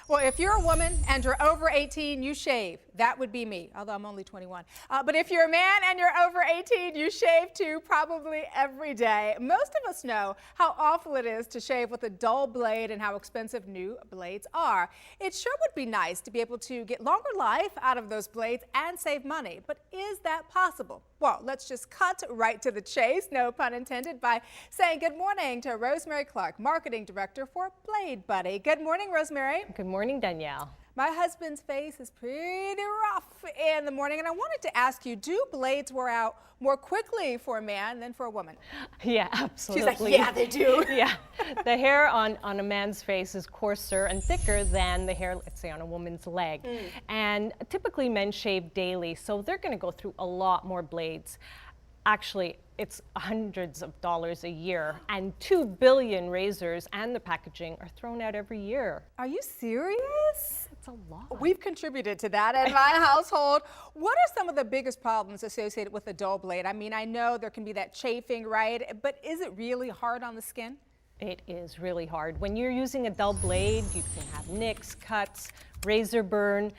Well, if you're a woman and you're over 18, you shave. That would be me, although I'm only 21. But if you're a man and you're over 18, you shave too, probably every day. Most of us know how awful it is to shave with a dull blade and how expensive new blades are. It sure would be nice to be able to get longer life out of those blades and save money. But is that possible? Well, let's just cut right to the chase, no pun intended, by saying good morning to Rosemary Clark, Marketing Director for Blade Buddy. Good morning, Rosemary. Good morning, Danielle. My husband's face is pretty rough in the morning, and I wanted to ask you, do blades wear out more quickly for a man than for a woman? Yeah, absolutely. She's like, yeah, they do. Yeah, the hair on a man's face is coarser and thicker than the hair, let's say, on a woman's leg. And typically men shave daily, so they're going to go through a lot more blades. Actually, it's hundreds of dollars a year, and 2 billion razors and the packaging are thrown out every year. Are you serious? It's a lot. We've contributed to that in my household. What are some of the biggest problems associated with a dull blade? I mean, I know there can be that chafing, right? But is it really hard on the skin? It is really hard. When you're using a dull blade, you can have nicks, cuts, razor burn,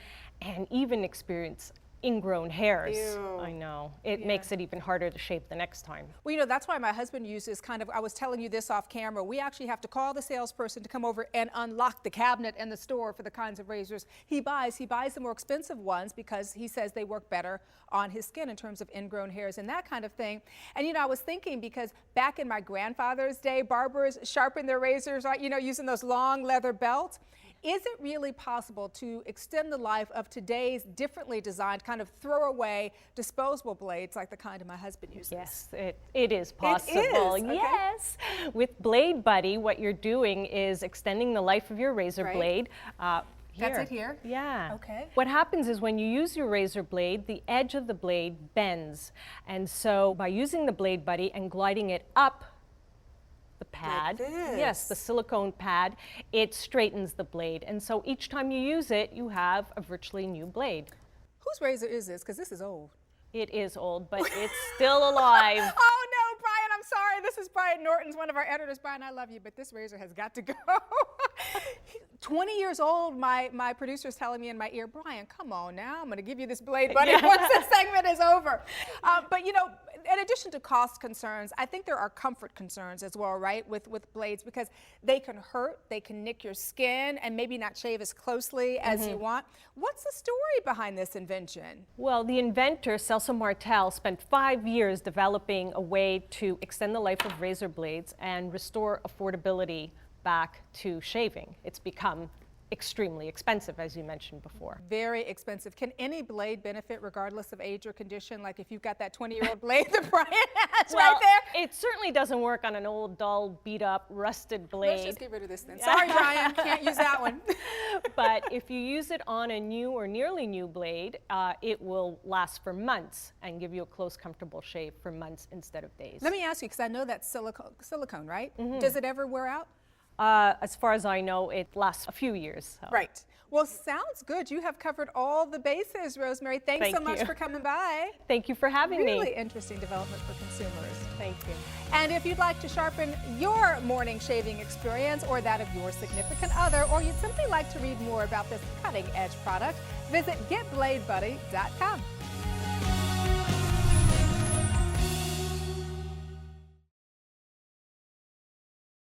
and even experience ingrown hairs. Ew. I know. It makes it even harder to shave the next time. Well, you know, that's why my husband uses I was telling you this off camera, we actually have to call the salesperson to come over and unlock the cabinet in the store for the kinds of razors he buys. He buys the more expensive ones because he says they work better on his skin in terms of ingrown hairs and that kind of thing. And, you know, I was thinking because back in my grandfather's day, barbers sharpened their razors, right, you know, using those long leather belts. Is it really possible to extend the life of today's differently designed kind of throwaway disposable blades like the kind of my husband uses? Yes, it is possible. It is, okay. Yes. With Blade Buddy, what you're doing is extending the life of your razor blade. Here. That's it here? Yeah. Okay. What happens is when you use your razor blade, the edge of the blade bends. And so by using the Blade Buddy and gliding it up the pad, like this. Yes, the silicone pad, it straightens the blade. And so each time you use it, you have a virtually new blade. Whose razor is this? Because this is old. It is old, but it's still alive. Oh no, Brian, I'm sorry. This is Brian Norton's, one of our editors. Brian, I love you, but this razor has got to go. 20 years old, my producer's telling me in my ear, Brian, come on now. I'm going to give you this Blade Buddy once this segment is over. But, you know, in addition to cost concerns, I think there are comfort concerns as well, right, with blades, because they can hurt, they can nick your skin, and maybe not shave as closely as you want. What's the story behind this invention? Well, the inventor, Celso Martel, spent 5 years developing a way to extend the life of razor blades and restore affordability back to shaving. It's become extremely expensive, as you mentioned before. Very expensive. Can any blade benefit regardless of age or condition? Like if you've got that 20-year-old blade that Brian has right there? It certainly doesn't work on an old, dull, beat-up, rusted blade. Let's just get rid of this then. Sorry, Brian, can't use that one. But if you use it on a new or nearly new blade, it will last for months and give you a close, comfortable shave for months instead of days. Let me ask you, because I know that's silicone, right? Does it ever wear out? As far as I know, it lasts a few years. So. Right. Well, sounds good. You have covered all the bases, Rosemary. Thanks so much for coming by. Thank you for having me. Really interesting development for consumers. Thank you. And if you'd like to sharpen your morning shaving experience or that of your significant other, or you'd simply like to read more about this cutting-edge product, visit getbladebuddy.com.